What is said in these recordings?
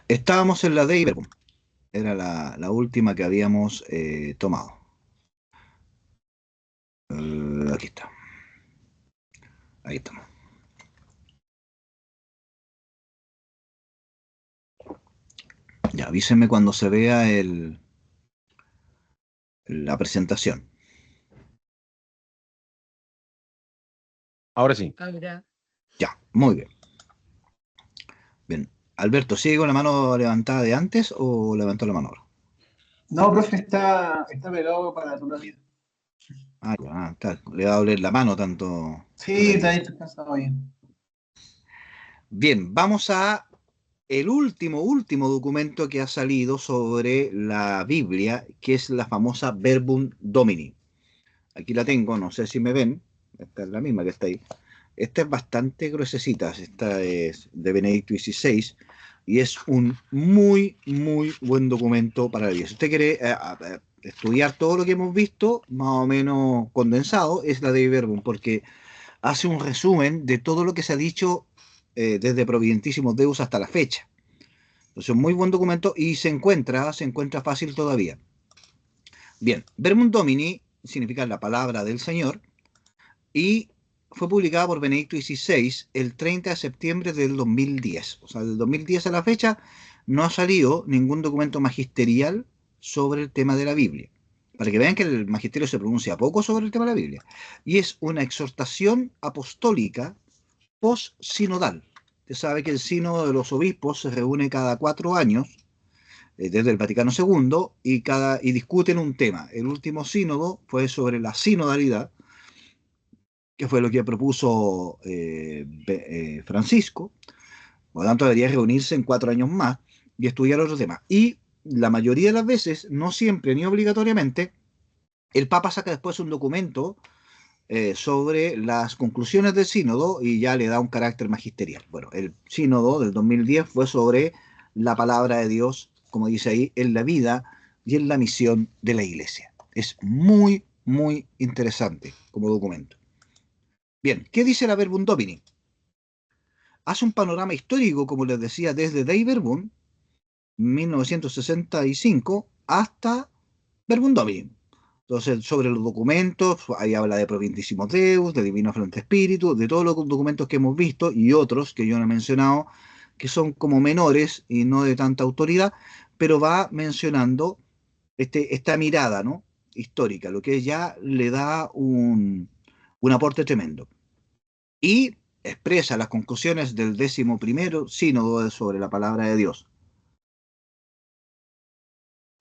Estábamos en la de Iberboom, era la última que habíamos tomado. Aquí está, ahí estamos. Ya, avísenme cuando se vea la presentación. Ahora sí. Ya, muy bien. Bien. Alberto, ¿sigue con la mano levantada de antes o levantó la mano ahora? No, profe, está pegado para toda la vida. Ah, ya, le va a doler la mano tanto Sí, está tocaría. ahí descansado bien. Bien, vamos a el último documento que ha salido sobre la Biblia, que es la famosa Verbum Domini. Aquí la tengo, no sé si me ven. Esta es la misma que está ahí. Esta es bastante gruesecita, esta es de Benedicto XVI y es un muy buen documento para la vida. Si usted quiere estudiar todo lo que hemos visto, más o menos condensado, es la de Verbum, porque hace un resumen de todo lo que se ha dicho desde Providentísimos Deus hasta la fecha. Entonces, un muy buen documento y se encuentra fácil todavía. Bien, Verbum Domini significa la palabra del Señor y fue publicada por Benedicto XVI el 30 de septiembre del 2010. O sea, del 2010 a la fecha no ha salido ningún documento magisterial sobre el tema de la Biblia. Para que vean que el magisterio se pronuncia poco sobre el tema de la Biblia. Y es una exhortación apostólica post-sinodal. Usted sabe que el sínodo de los obispos se reúne cada 4 años desde el Vaticano II y discuten un tema. El último sínodo fue sobre la sinodalidad, que fue lo que propuso Francisco. Por lo tanto, debería reunirse en 4 años más y estudiar otros temas. Y la mayoría de las veces, no siempre ni obligatoriamente, el Papa saca después un documento sobre las conclusiones del sínodo y ya le da un carácter magisterial. Bueno, el sínodo del 2010 fue sobre la palabra de Dios, como dice ahí, en la vida y en la misión de la iglesia. Es muy interesante como documento. Bien, ¿qué dice la Verbum Domini? Hace un panorama histórico, como les decía, desde Dei Verbum, 1965, hasta Verbum Domini. Entonces, sobre los documentos, ahí habla de Providentísimos Deus, de Divino Frente Espíritu, de todos los documentos que hemos visto y otros que yo no he mencionado, que son como menores y no de tanta autoridad, pero va mencionando esta mirada, ¿no?, histórica, lo que ya le da un aporte tremendo. Y expresa las conclusiones del 11º sínodo sobre la palabra de Dios.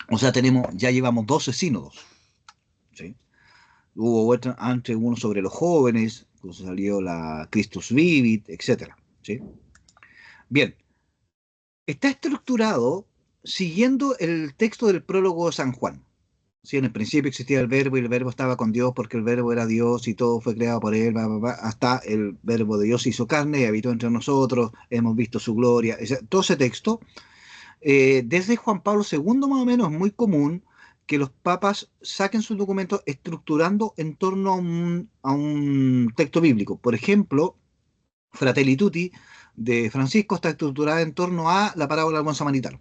O sea, ya llevamos 12 sínodos, ¿sí? Hubo antes uno sobre los jóvenes, pues salió la Christus Vivit, etcétera, ¿sí? Bien, está estructurado siguiendo el texto del prólogo de San Juan. Sí, en el principio existía el verbo y el verbo estaba con Dios porque el verbo era Dios y todo fue creado por él, bla, bla, bla, hasta el verbo de Dios se hizo carne y habitó entre nosotros, hemos visto su gloria. Todo ese texto, desde Juan Pablo II más o menos es muy común que los papas saquen sus documentos estructurando en torno a un texto bíblico. Por ejemplo, Fratelli Tutti de Francisco está estructurada en torno a la parábola del buen samaritano.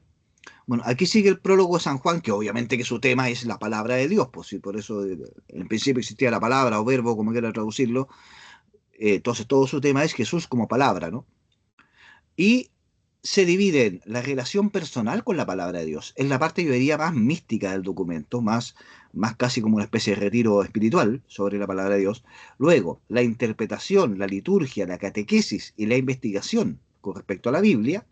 Bueno, aquí sigue el prólogo de San Juan, que obviamente que su tema es la palabra de Dios, pues, y por eso en principio existía la palabra o verbo, como quiera traducirlo. Entonces todo su tema es Jesús como palabra, ¿no? Y se divide en la relación personal con la palabra de Dios. Es la parte, yo diría, más mística del documento, más casi como una especie de retiro espiritual sobre la palabra de Dios. Luego, la interpretación, la liturgia, la catequesis y la investigación con respecto a la Biblia.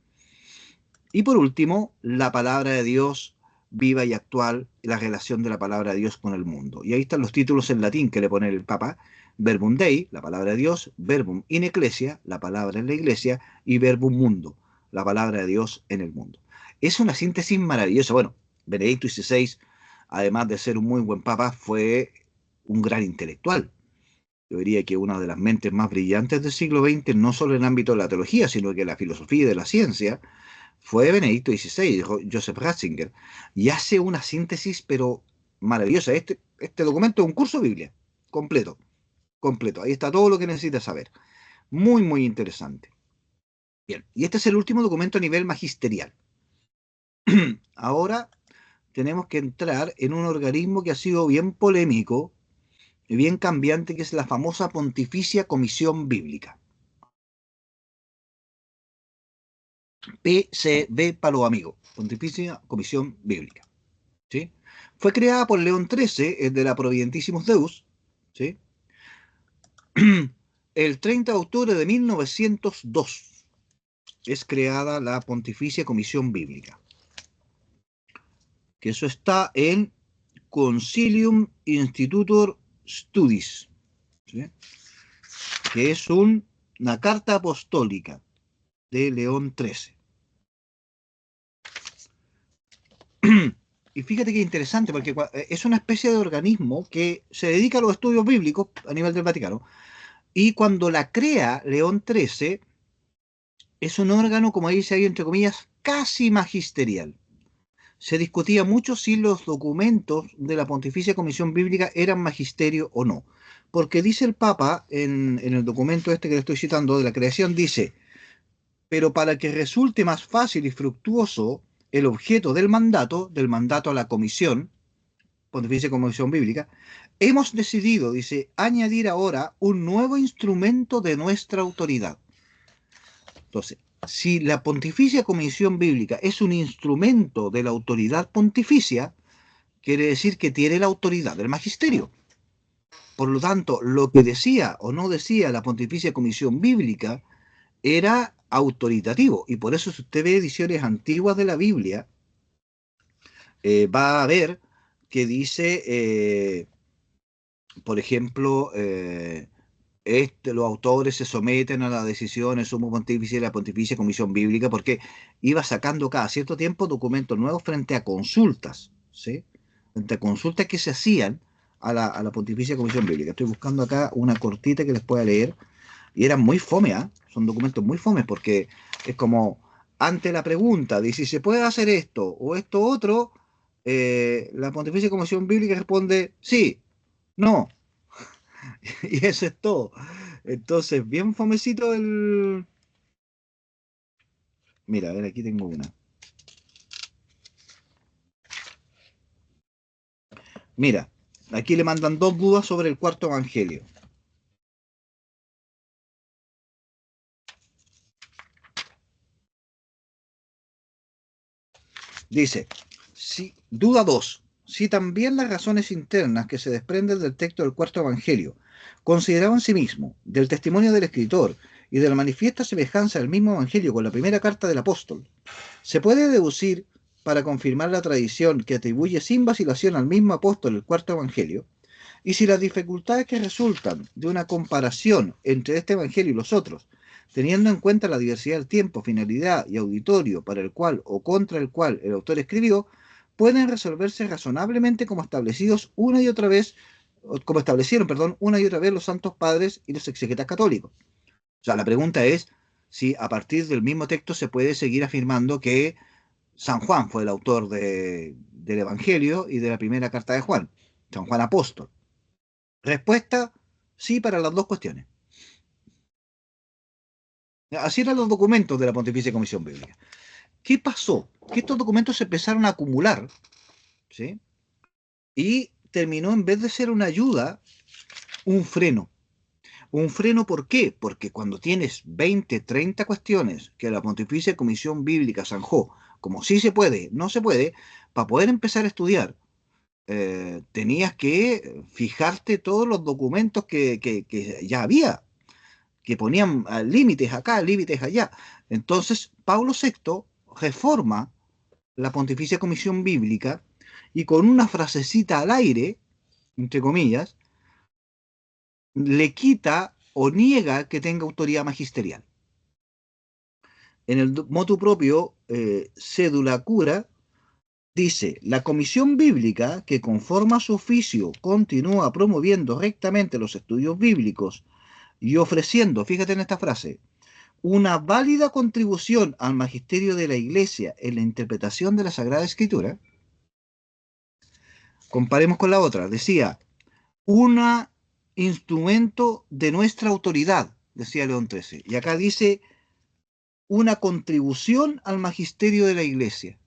Y por último, la palabra de Dios viva y actual, la relación de la palabra de Dios con el mundo. Y ahí están los títulos en latín que le pone el Papa: Verbum Dei, la palabra de Dios; Verbum in Ecclesia, la palabra en la iglesia; y Verbum Mundo, la palabra de Dios en el mundo. Es una síntesis maravillosa. Bueno, Benedicto XVI, además de ser un muy buen Papa, fue un gran intelectual. Yo diría que una de las mentes más brillantes del siglo XX, no solo en el ámbito de la teología, sino que de la filosofía y de la ciencia, fue Benedicto XVI, Joseph Ratzinger, y hace una síntesis, pero maravillosa. Este documento es un curso de Biblia, completo, completo. Ahí está todo lo que necesitas saber. Muy interesante. Bien, y este es el último documento a nivel magisterial. Ahora tenemos que entrar en un organismo que ha sido bien polémico y bien cambiante, que es la famosa Pontificia Comisión Bíblica. PCB para los amigos, Pontificia Comisión Bíblica. ¿Sí? Fue creada por León XIII, el de la Providentissimus Deus, ¿sí? El 30 de octubre de 1902 es creada la Pontificia Comisión Bíblica, que eso está en Concilium Institutor Studis, ¿sí? Que es una carta apostólica de León XIII. Y fíjate que interesante, porque es una especie de organismo que se dedica a los estudios bíblicos a nivel del Vaticano, y cuando la crea León XIII, es un órgano, como dice ahí, entre comillas, casi magisterial. Se discutía mucho si los documentos de la Pontificia Comisión Bíblica eran magisterio o no. Porque dice el Papa en el documento este que le estoy citando de la creación, dice: pero para que resulte más fácil y fructuoso el objeto del mandato a la comisión, Pontificia Comisión Bíblica, hemos decidido, dice, añadir ahora un nuevo instrumento de nuestra autoridad. Entonces, si la Pontificia Comisión Bíblica es un instrumento de la autoridad pontificia, quiere decir que tiene la autoridad del magisterio. Por lo tanto, lo que decía o no decía la Pontificia Comisión Bíblica era autoritativo. Y por eso, si usted ve ediciones antiguas de la Biblia, va a ver que dice, por ejemplo, los autores se someten a las decisiones sumo pontífice y la Pontificia Comisión Bíblica, porque iba sacando cada cierto tiempo documentos nuevos frente a consultas, ¿sí? Frente a consultas que se hacían a la Pontificia Comisión Bíblica. Estoy buscando acá una cortita que les pueda leer, y eran muy fome, ¿eh? Son documentos muy fomes, porque es como, ante la pregunta de si se puede hacer esto o esto otro, la Pontificia Comisión Bíblica responde sí, no, y eso es todo. Entonces, bien fomecito el... Mira, a ver, aquí tengo una. Mira, aquí le mandan dos dudas sobre el cuarto evangelio. Dice, si, duda 2. Si también las razones internas que se desprenden del texto del cuarto evangelio, considerado en sí mismo, del testimonio del escritor y de la manifiesta semejanza del mismo evangelio con la primera carta del apóstol, se puede deducir, para confirmar la tradición que atribuye sin vacilación al mismo apóstol el cuarto evangelio, y si las dificultades que resultan de una comparación entre este evangelio y los otros, teniendo en cuenta la diversidad del tiempo, finalidad y auditorio para el cual o contra el cual el autor escribió, pueden resolverse razonablemente como establecidos una y otra vez, como establecieron, perdón, una y otra vez los santos padres y los exegetas católicos. O sea, la pregunta es si a partir del mismo texto se puede seguir afirmando que San Juan fue el autor del Evangelio y de la primera carta de Juan, San Juan apóstol. Respuesta, sí, para las dos cuestiones. Así eran los documentos de la Pontificia Comisión Bíblica. ¿Qué pasó? Que estos documentos se empezaron a acumular, ¿sí? Y terminó, en vez de ser una ayuda, un freno. ¿Un freno por qué? Porque cuando tienes 20, 30 cuestiones que la Pontificia Comisión Bíblica zanjó, como sí se puede, no se puede, para poder empezar a estudiar, tenías que fijarte todos los documentos que ya había, que ponían límites acá, límites allá. Entonces, Pablo VI reforma la Pontificia Comisión Bíblica y con una frasecita al aire, entre comillas, le quita o niega que tenga autoridad magisterial. En el motu propio, cédula cura, dice: la comisión bíblica, que conforma su oficio, continúa promoviendo rectamente los estudios bíblicos y ofreciendo, fíjate en esta frase, una válida contribución al magisterio de la Iglesia en la interpretación de la Sagrada Escritura. Comparemos con la otra, decía, un instrumento de nuestra autoridad, decía León XIII, y acá dice una contribución al magisterio de la Iglesia.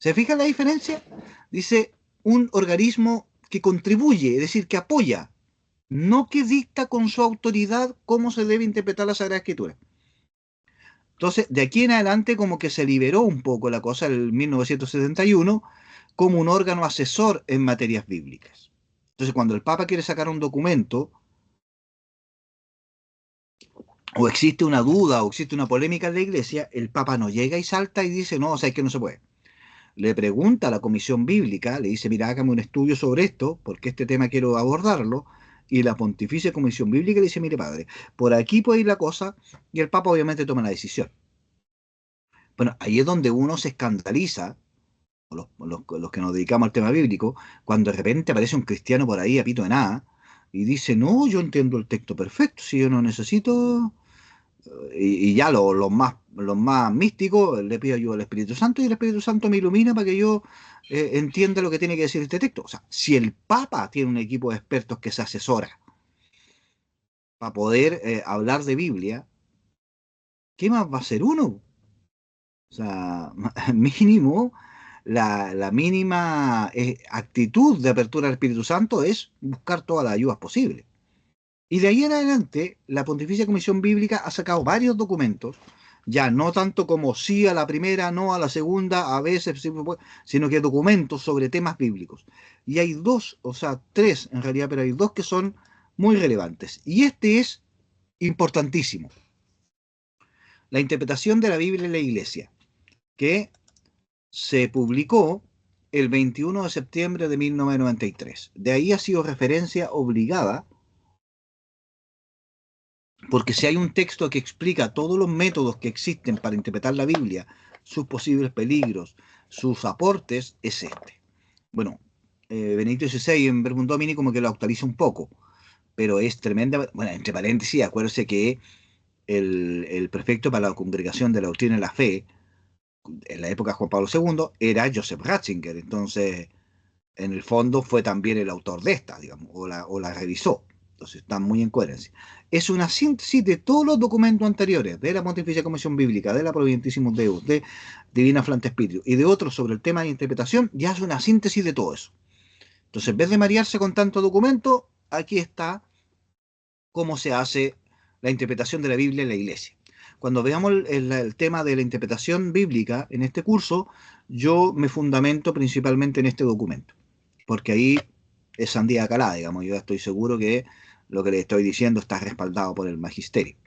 ¿Se fija la diferencia? Dice un organismo que contribuye, es decir, que apoya, no que dicta con su autoridad cómo se debe interpretar la Sagrada Escritura. Entonces, de aquí en adelante como que se liberó un poco la cosa en 1971 como un órgano asesor en materias bíblicas. Entonces, cuando el Papa quiere sacar un documento, o existe una duda, o existe una polémica en la Iglesia, el Papa no llega y salta y dice, no, o sea, es que no se puede. Le pregunta a la comisión bíblica, le dice, mira, hágame un estudio sobre esto, porque este tema quiero abordarlo, y la Pontificia Comisión Bíblica le dice, mire padre, por aquí puede ir la cosa, y el Papa obviamente toma la decisión. Bueno, ahí es donde uno se escandaliza, los que nos dedicamos al tema bíblico, cuando de repente aparece un cristiano por ahí a pito de nada, y dice, no, yo entiendo el texto perfecto, si yo no necesito y ya los más místicos le pido ayuda al Espíritu Santo y el Espíritu Santo me ilumina para que yo entienda lo que tiene que decir este texto. O sea, si el Papa tiene un equipo de expertos que se asesora para poder hablar de Biblia, ¿qué más va a ser uno? O sea, mínimo, la mínima actitud de apertura al Espíritu Santo es buscar todas las ayudas posibles. Y de ahí en adelante, la Pontificia Comisión Bíblica ha sacado varios documentos, ya no tanto como sí a la primera, no a la segunda, a veces, sí, sino que documentos sobre temas bíblicos. Y hay dos, o sea, tres en realidad, pero hay dos que son muy relevantes. Y este es importantísimo. La interpretación de la Biblia en la Iglesia, que se publicó el 21 de septiembre de 1993. De ahí ha sido referencia obligada porque si hay un texto que explica todos los métodos que existen para interpretar la Biblia, sus posibles peligros, sus aportes, es este. Bueno, Benedicto XVI en Verbum Domini como que lo actualiza un poco, pero es tremenda. Bueno, entre paréntesis, acuérdese que el prefecto para la Congregación de la Doctrina de la Fe, en la época de Juan Pablo II, era Joseph Ratzinger. Entonces, en el fondo fue también el autor de esta, digamos, o la revisó. Entonces está muy en coherencia. Es una síntesis de todos los documentos anteriores, de la Pontificia Comisión Bíblica, de la Providentissimus Deus, de Divina Flante Spiritus y de otros sobre el tema de interpretación, ya es una síntesis de todo eso. Entonces, en vez de marearse con tanto documento, aquí está cómo se hace la interpretación de la Biblia en la Iglesia. Cuando veamos el tema de la interpretación bíblica en este curso, yo me fundamento principalmente en este documento, porque ahí es sandía calada, digamos, yo estoy seguro que lo que le estoy diciendo está respaldado por el magisterio.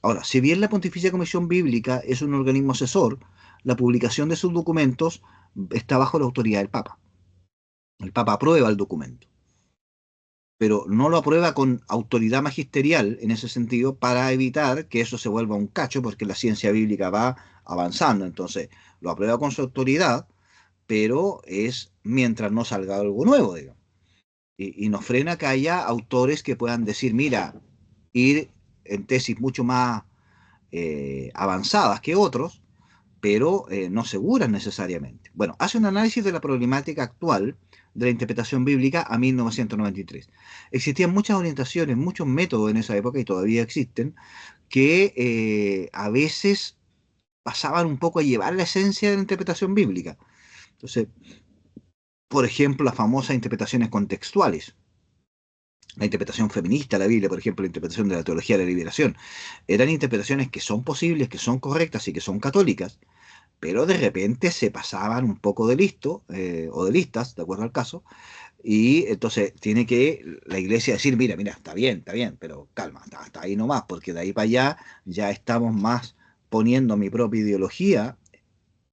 Ahora, si bien la Pontificia Comisión Bíblica es un organismo asesor, la publicación de sus documentos está bajo la autoridad del Papa. El Papa aprueba el documento, pero no lo aprueba con autoridad magisterial en ese sentido para evitar que eso se vuelva un cacho, porque la ciencia bíblica va avanzando. Entonces, lo aprueba con su autoridad, pero es mientras no salga algo nuevo, digamos. Y nos frena que haya autores que puedan decir, mira, ir en tesis mucho más avanzadas que otros, pero no seguras necesariamente. Bueno, hace un análisis de la problemática actual de la interpretación bíblica a 1993. Existían muchas orientaciones, muchos métodos en esa época, y todavía existen, que a veces pasaban un poco a llevar la esencia de la interpretación bíblica. Entonces, por ejemplo, las famosas interpretaciones contextuales, la interpretación feminista de la Biblia, por ejemplo, la interpretación de la teología de la liberación, eran interpretaciones que son posibles, que son correctas y que son católicas, pero de repente se pasaban un poco de listo o de listas, de acuerdo al caso, y entonces tiene que la iglesia decir, mira, está bien, pero calma, hasta ahí nomás, porque de ahí para allá ya estamos más poniendo mi propia ideología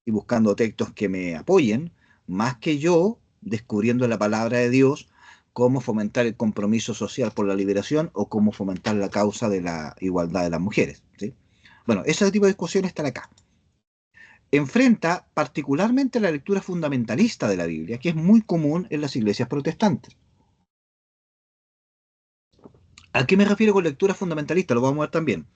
y buscando textos que me apoyen, más que yo descubriendo la palabra de Dios cómo fomentar el compromiso social por la liberación o cómo fomentar la causa de la igualdad de las mujeres, ¿sí? Bueno, ese tipo de discusiones están acá. Enfrenta particularmente la lectura fundamentalista de la Biblia, que es muy común en las iglesias protestantes. ¿A qué me refiero con lectura fundamentalista? Lo vamos a ver también.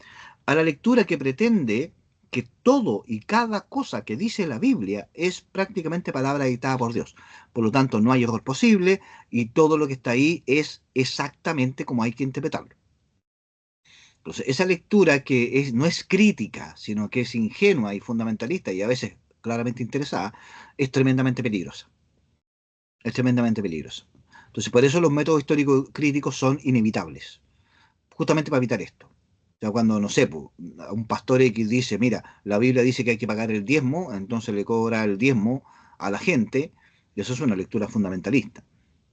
A la lectura que pretende que todo y cada cosa que dice la Biblia es prácticamente palabra dictada por Dios. Por lo tanto, no hay error posible y todo lo que está ahí es exactamente como hay que interpretarlo. Entonces, esa lectura que no es crítica, sino que es ingenua y fundamentalista y a veces claramente interesada, es tremendamente peligrosa. Es tremendamente peligrosa. Entonces, por eso los métodos históricos críticos son inevitables, justamente para evitar esto. O sea, cuando, no sé, pues, un pastor X dice, mira, la Biblia dice que hay que pagar el diezmo, entonces le cobra el diezmo a la gente, y eso es una lectura fundamentalista,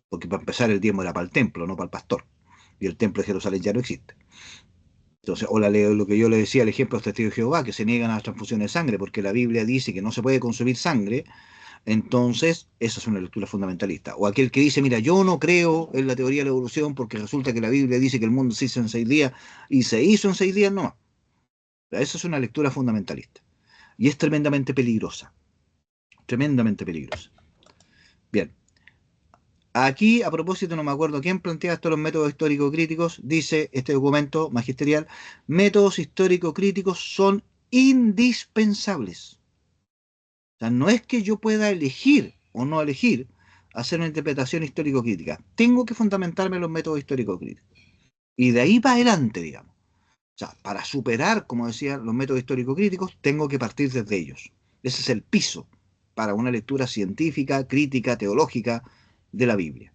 porque para empezar el diezmo era para el templo, no para el pastor, y el templo de Jerusalén ya no existe. Entonces, o lo que yo le decía, el ejemplo de los testigos de Jehová, que se niegan a las transfusiones de sangre, porque la Biblia dice que no se puede consumir sangre, entonces esa es una lectura fundamentalista. O aquel que dice, mira, yo no creo en la teoría de la evolución porque resulta que la Biblia dice que el mundo se hizo en 6 días y se hizo en 6 días, no. Esa es una lectura fundamentalista. Y es tremendamente peligrosa, tremendamente peligrosa. Bien, aquí a propósito, no me acuerdo quién plantea estos los métodos histórico-críticos, dice este documento magisterial, métodos histórico-críticos son indispensables. O sea, no es que yo pueda elegir o no elegir hacer una interpretación histórico-crítica. Tengo que fundamentarme en los métodos histórico-críticos. Y de ahí para adelante, digamos. O sea, para superar, como decía, los métodos histórico-críticos, tengo que partir desde ellos. Ese es el piso para una lectura científica, crítica, teológica de la Biblia.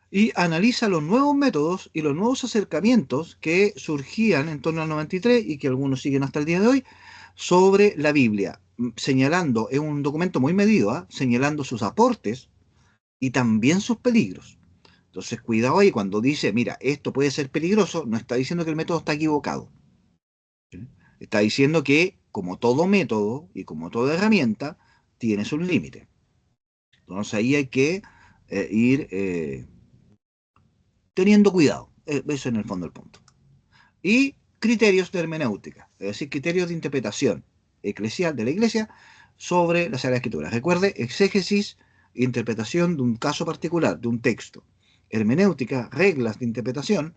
Y analiza los nuevos métodos y los nuevos acercamientos que surgían en torno al 93 y que algunos siguen hasta el día de hoy sobre la Biblia, señalando, es un documento muy medido, ¿eh? Señalando sus aportes y también sus peligros. Entonces, cuidado ahí cuando dice, mira, esto puede ser peligroso, no está diciendo que el método está equivocado. ¿Sí? Está diciendo que, como todo método y como toda herramienta, tiene sus límites. Entonces ahí hay que ir teniendo cuidado. Eso en el fondo el punto. Y criterios de hermenéutica, es decir, criterios de interpretación eclesial de la Iglesia sobre la Sagrada Escritura. Recuerde, exégesis, interpretación de un caso particular, de un texto. Hermenéutica, reglas de interpretación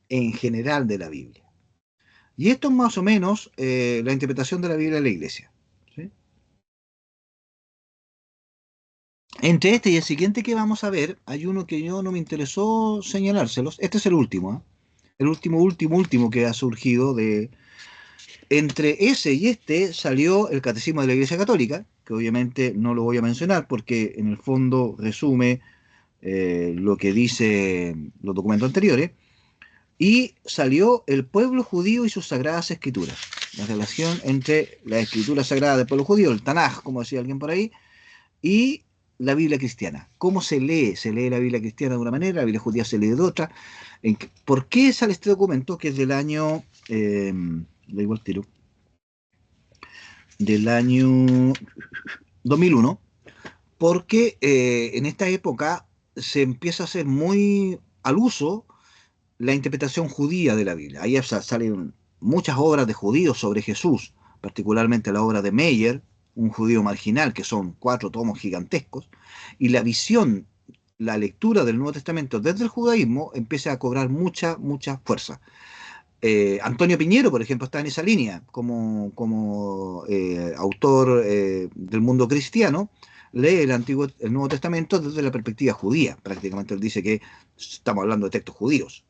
en general de la Biblia. Y esto es más o menos la interpretación de la Biblia de la Iglesia. ¿Sí? Entre este y el siguiente que vamos a ver, hay uno que yo no me interesó señalárselos. Este es el último, ¿eh? El último que ha surgido de, entre ese y este salió el Catecismo de la Iglesia Católica, que obviamente no lo voy a mencionar porque en el fondo resume lo que dice los documentos anteriores, y salió el pueblo judío y sus sagradas escrituras, la relación entre la escritura sagrada del pueblo judío, el Tanaj, como decía alguien por ahí, y la Biblia cristiana. ¿Cómo se lee? Se lee la Biblia cristiana de una manera, la Biblia judía se lee de otra. ¿Por qué sale este documento que es del año, da igual tiro, del año 2001, porque en esta época se empieza a hacer muy al uso la interpretación judía de la Biblia. Ahí salen muchas obras de judíos sobre Jesús, particularmente la obra de Meyer, un judío marginal, que son 4 tomos gigantescos, y la visión, la lectura del Nuevo Testamento desde el judaísmo empieza a cobrar mucha fuerza. Antonio Piñero, por ejemplo, está en esa línea como autor del mundo cristiano, lee el Nuevo Testamento desde la perspectiva judía. Prácticamente él dice que estamos hablando de textos judíos.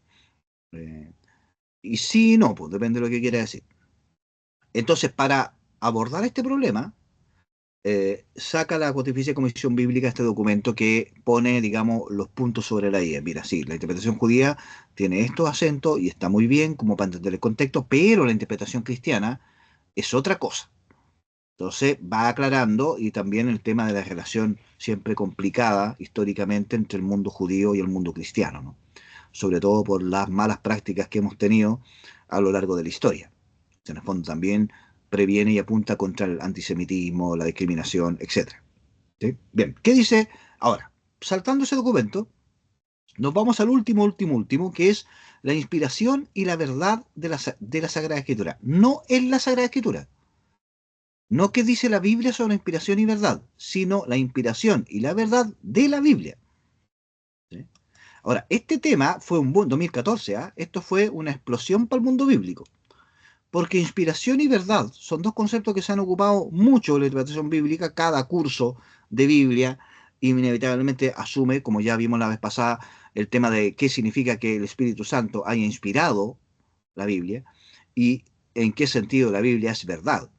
Eh, y sí y no, pues depende de lo que quiera decir. Entonces, para abordar este problema, saca la Pontificia Comisión Bíblica este documento que pone, digamos, los puntos sobre la I. Mira, sí, la interpretación judía tiene estos acentos y está muy bien como para entender el contexto, pero la interpretación cristiana es otra cosa. Entonces va aclarando y también el tema de la relación siempre complicada históricamente entre el mundo judío y el mundo cristiano, ¿no? Sobre todo por las malas prácticas que hemos tenido a lo largo de la historia. En el fondo también previene y apunta contra el antisemitismo, la discriminación, etc. ¿Sí? Bien, ¿qué dice ahora? Saltando ese documento, nos vamos al último, que es la inspiración y la verdad de la Sagrada Escritura. No es la Sagrada Escritura, no que dice la Biblia sobre inspiración y verdad, sino la inspiración y la verdad de la Biblia. ¿Sí? Ahora, este tema fue un boom, 2014, ¿eh? Esto fue una explosión para el mundo bíblico. Porque inspiración y verdad son dos conceptos que se han ocupado mucho en la interpretación bíblica. Cada curso de Biblia inevitablemente asume, como ya vimos la vez pasada, el tema de qué significa que el Espíritu Santo haya inspirado la Biblia y en qué sentido la Biblia es verdad.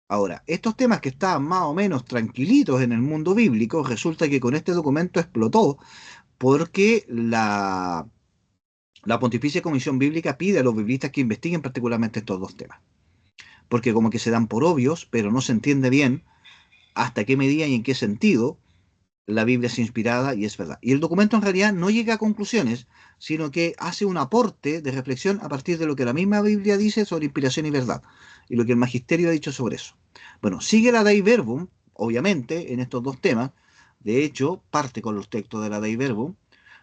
Ahora, estos temas que estaban más o menos tranquilitos en el mundo bíblico, resulta que con este documento explotó porque la Pontificia Comisión Bíblica pide a los biblistas que investiguen particularmente estos dos temas, porque como que se dan por obvios, pero no se entiende bien hasta qué medida y en qué sentido la Biblia es inspirada y es verdad. Y el documento en realidad no llega a conclusiones, sino que hace un aporte de reflexión a partir de lo que la misma Biblia dice sobre inspiración y verdad, y lo que el magisterio ha dicho sobre eso. Bueno, sigue la Dei Verbum, obviamente, en estos dos temas. De hecho, parte con los textos de la Dei Verbum.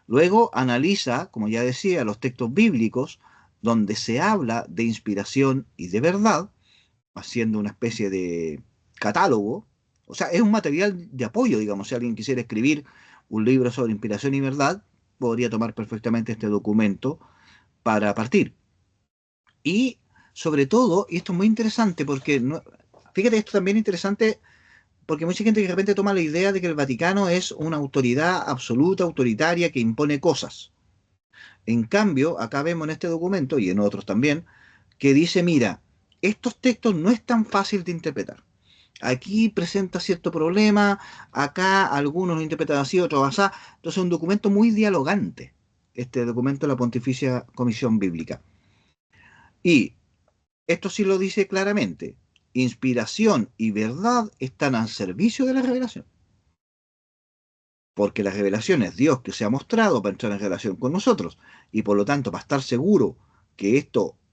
Luego analiza, como ya decía, los textos bíblicos, donde se habla de inspiración y de verdad, haciendo una especie de catálogo. O sea, es un material de apoyo, digamos. Si alguien quisiera escribir un libro sobre inspiración y verdad, podría tomar perfectamente este documento para partir. Y sobre todo, y esto es muy interesante porque, no, fíjate, esto también es interesante porque mucha gente que de repente toma la idea de que el Vaticano es una autoridad absoluta, autoritaria, que impone cosas. En cambio, acá vemos en este documento, y en otros también, que dice, mira, estos textos no es tan fácil de interpretar. Aquí presenta cierto problema, acá algunos lo interpretan así, otros así. Entonces es un documento muy dialogante, este documento de la Pontificia Comisión Bíblica. Y esto sí lo dice claramente, inspiración y verdad están al servicio de la revelación. Porque la revelación es Dios que se ha mostrado para entrar en relación con nosotros. Y por lo tanto, para estar seguro que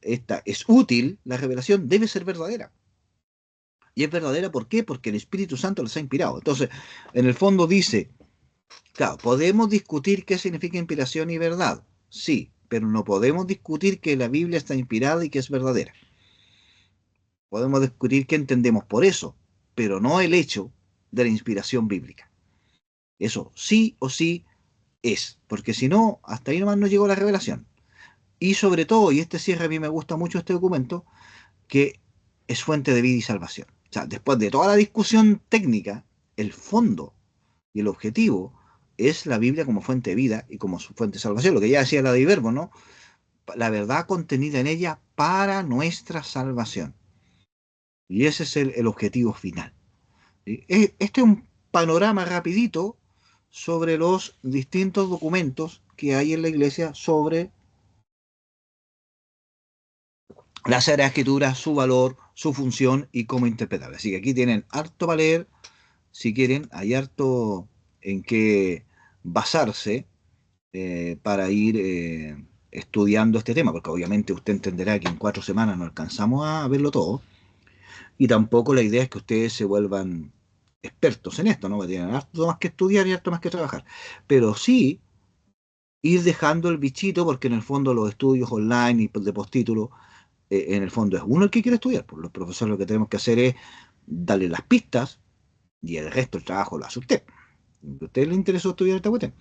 esta es útil, la revelación debe ser verdadera. Y es verdadera, ¿por qué? Porque el Espíritu Santo les ha inspirado. Entonces, en el fondo dice, claro, podemos discutir qué significa inspiración y verdad, sí, pero no podemos discutir que la Biblia está inspirada y que es verdadera. Podemos discutir qué entendemos por eso, pero no el hecho de la inspiración bíblica. Eso sí o sí es, porque si no, hasta ahí nomás no llegó la revelación. Y sobre todo, y este cierre a mí me gusta mucho este documento, que es fuente de vida y salvación. O sea, después de toda la discusión técnica, el fondo y el objetivo es la Biblia como fuente de vida y como su fuente de salvación, lo que ya decía la de Verbo, ¿no? La verdad contenida en ella para nuestra salvación. Y ese es el objetivo final. ¿Sí? Este es un panorama rapidito sobre los distintos documentos que hay en la iglesia sobre la Sagrada Escritura, su valor, su función y cómo interpretarla. Así que aquí tienen harto para leer, si quieren, hay harto en qué basarse para ir estudiando este tema, porque obviamente usted entenderá que en 4 semanas no alcanzamos a verlo todo, y tampoco la idea es que ustedes se vuelvan expertos en esto, ¿no? Que tienen harto más que estudiar y harto más que trabajar, pero sí ir dejando el bichito, porque en el fondo los estudios online y de postítulo, en el fondo es uno el que quiere estudiar, pues los profesores lo que tenemos que hacer es darle las pistas y el resto del trabajo lo hace usted. A usted le interesó estudiar esta cuestión.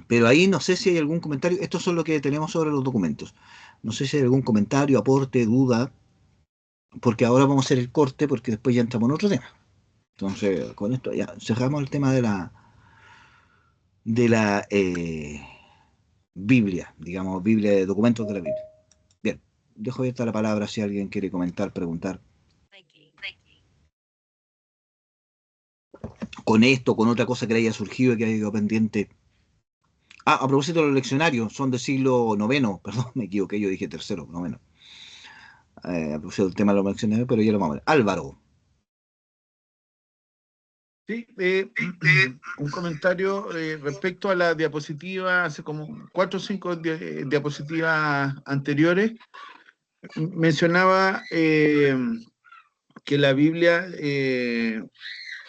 Pero ahí no sé si hay algún comentario. Estos son lo que tenemos sobre los documentos. No sé si hay algún comentario, aporte, duda, porque ahora vamos a hacer el corte porque después ya entramos en otro tema. Entonces, con esto ya cerramos el tema de la Biblia, digamos, Biblia, de documentos de la Biblia. Bien, dejo abierta la palabra si alguien quiere comentar, preguntar. Con esto, con otra cosa que le haya surgido y que haya quedado pendiente. Ah, a propósito de los leccionarios, son del siglo noveno, perdón, me equivoqué, yo dije tercero, noveno. A propósito del tema de los leccionarios, pero ya lo vamos a ver. Álvaro. Sí, un comentario respecto a la diapositiva, hace como 4 o 5 diapositivas anteriores, mencionaba que la Biblia,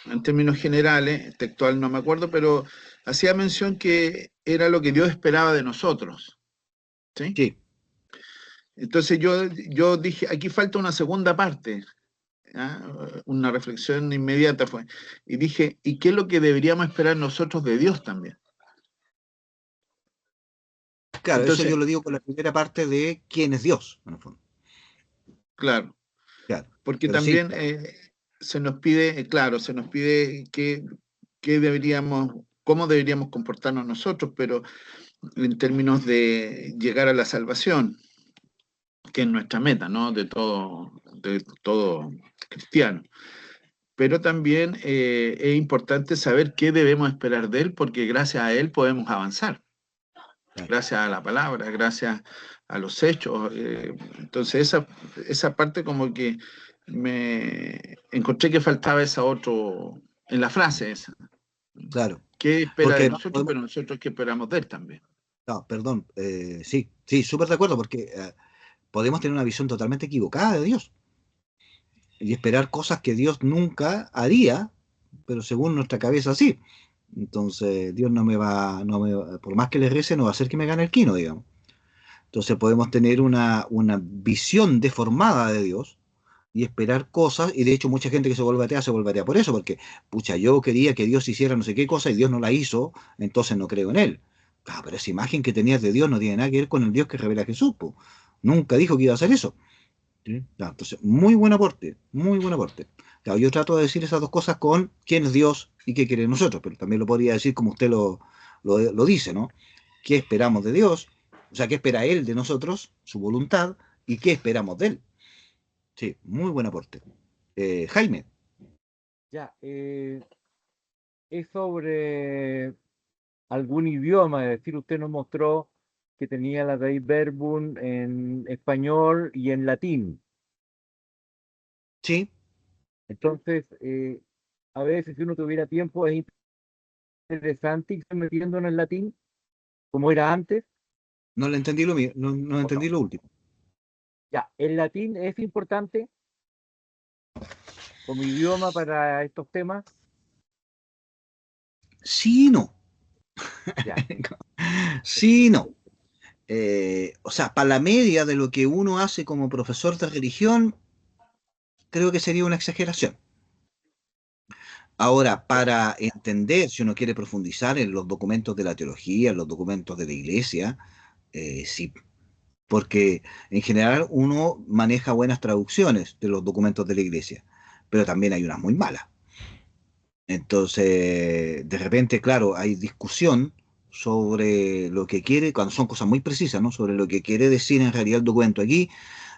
en términos generales, textual no me acuerdo, pero hacía mención que era lo que Dios esperaba de nosotros, ¿sí? Sí, Entonces yo dije, aquí falta una segunda parte, ¿ah? Una reflexión inmediata fue, y dije, ¿y qué es lo que deberíamos esperar nosotros de Dios también? claro, eso yo Entonces, lo digo con la primera parte de quién es Dios, en el fondo. claro, Claro, porque pero sí, también se nos pide, claro, se nos pide que deberíamos, cómo deberíamos comportarnos nosotros, pero en términos de llegar a la salvación, que es nuestra meta, ¿no? De todo cristiano. Pero también es importante saber qué debemos esperar de Él, porque gracias a Él podemos avanzar, Claro. gracias a la palabra, gracias a los hechos. Entonces esa parte como que me encontré que faltaba esa otro, en la frase esa. Claro. ¿Qué espera Porque de además nosotros, podemos, pero nosotros qué esperamos de Él también? no, perdón, sí, sí, súper de acuerdo, porque podemos tener una visión totalmente equivocada de Dios y esperar cosas que Dios nunca haría, pero según nuestra cabeza sí. Entonces, Dios por más que le rece, no va a hacer que me gane el quino, digamos. Entonces podemos tener una visión deformada de Dios y esperar cosas, y de hecho mucha gente que se vuelve atea por eso, porque, pucha, yo quería que Dios hiciera no sé qué cosa y Dios no la hizo, entonces no creo en Él. Ah, pero esa imagen que tenías de Dios no tiene nada que ver con el Dios que revela a Jesús, po. Nunca dijo que iba a hacer eso. ¿Sí? Ah, entonces, muy buen aporte, muy buen aporte. Claro, yo trato de decir esas dos cosas con quién es Dios y qué quiere de nosotros, pero también lo podría decir como usted lo dice, ¿no? ¿Qué esperamos de Dios? O sea, ¿qué espera Él de nosotros, su voluntad, y qué esperamos de Él? Sí, muy buen aporte. Jaime, Ya, es sobre algún idioma, es decir, usted nos mostró que tenía la raíz verbum en español y en latín. sí, Entonces, a veces si uno tuviera tiempo es interesante irse metiendo en el latín, como era antes, no le entendí no o entendí no. lo último. Ya, el latín es importante como idioma para estos temas. Sí, y no. Ya, Sí, y no. O sea, para la media de lo que uno hace como profesor de religión, creo que sería una exageración. Ahora, ya, para entender, si uno quiere profundizar en los documentos de la teología, en los documentos de la iglesia, sí, porque en general uno maneja buenas traducciones de los documentos de la iglesia, pero también hay unas muy malas. Entonces, de repente, claro, hay discusión sobre lo que quiere, cuando son cosas muy precisas, ¿no? Sobre lo que quiere decir en realidad el documento aquí,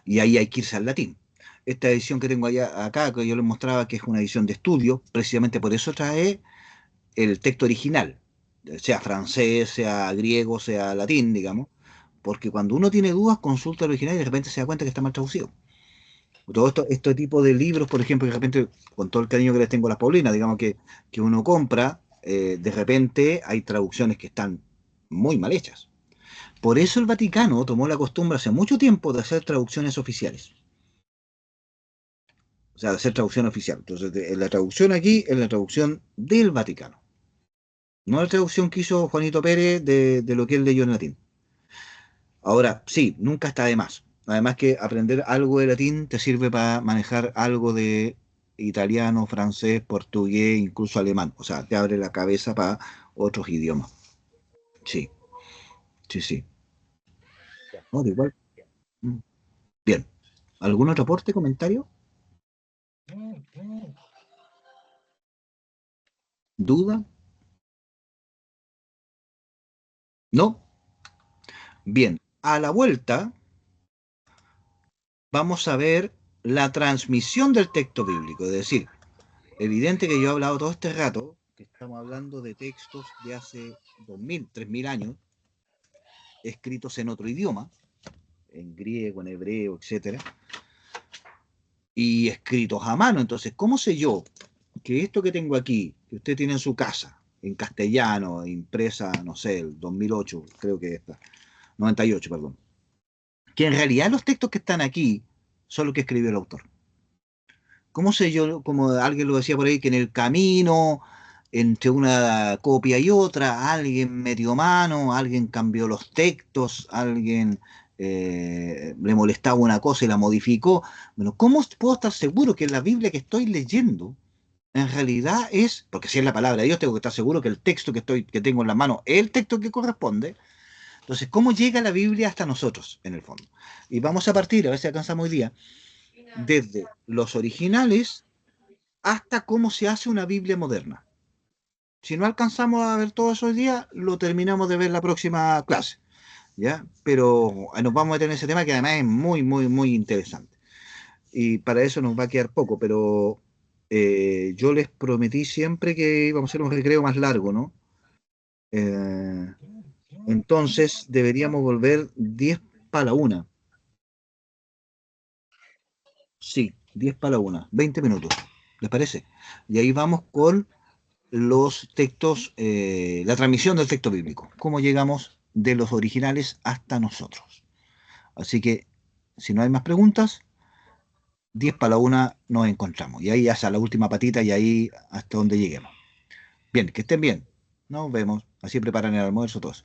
y ahí hay que irse al latín. Esta edición que tengo acá, que yo les mostraba que es una edición de estudio, precisamente por eso trae el texto original, sea francés, sea griego, sea latín, digamos, porque cuando uno tiene dudas, consulta el original y de repente se da cuenta que está mal traducido. Todo esto, este tipo de libros, por ejemplo, que de repente, con todo el cariño que les tengo a las Paulinas, digamos que uno compra, de repente hay traducciones que están muy mal hechas. Por eso el Vaticano tomó la costumbre hace mucho tiempo de hacer traducciones oficiales. O sea, de hacer traducción oficial. Entonces, la traducción aquí es la traducción del Vaticano. No la traducción que hizo Juanito Pérez de lo que él leyó en latín. Ahora, sí, nunca está de más. Además que aprender algo de latín te sirve para manejar algo de italiano, francés, portugués, incluso alemán. O sea, te abre la cabeza para otros idiomas. Sí, sí, sí. ya. No, de igual. Mm. Bien. ¿Algún otro aporte, comentario? ¿Duda? ¿No? Bien. A la vuelta vamos a ver la transmisión del texto bíblico. Es decir, evidente que yo he hablado todo este rato, que estamos hablando de textos de hace 2000, 3000 años, escritos en otro idioma, en griego, en hebreo, etcétera, y escritos a mano. Entonces, ¿cómo sé yo que esto que tengo aquí, que usted tiene en su casa, en castellano, impresa, no sé, el 2008, creo que está, 98, perdón, que en realidad los textos que están aquí son los que escribió el autor? ¿Cómo sé yo, como alguien lo decía por ahí, que en el camino, entre una copia y otra, alguien metió mano, alguien cambió los textos, alguien le molestaba una cosa y la modificó? Bueno, ¿cómo puedo estar seguro que la Biblia que estoy leyendo en realidad es, porque si es la palabra de Dios, tengo que estar seguro que el texto que tengo en la mano es el texto que corresponde? Entonces, ¿cómo llega la Biblia hasta nosotros, en el fondo? Y vamos a partir, a ver si alcanzamos hoy día, desde los originales hasta cómo se hace una Biblia moderna. Si no alcanzamos a ver todo eso hoy día, lo terminamos de ver la próxima clase, ¿ya? Pero nos vamos a meter en ese tema que además es muy, muy, muy interesante. y para eso nos va a quedar poco, pero yo les prometí siempre que íbamos a hacer un recreo más largo, ¿no? Eh, entonces deberíamos volver 10 para la una. Sí, 10 para la una, 20 minutos, ¿les parece? Y ahí vamos con los textos, la transmisión del texto bíblico, cómo llegamos de los originales hasta nosotros. Así que, si no hay más preguntas, 10 para la una nos encontramos. Y ahí hasta la última patita y ahí hasta donde lleguemos. Bien, que estén bien. Nos vemos. Así preparan el almuerzo todos.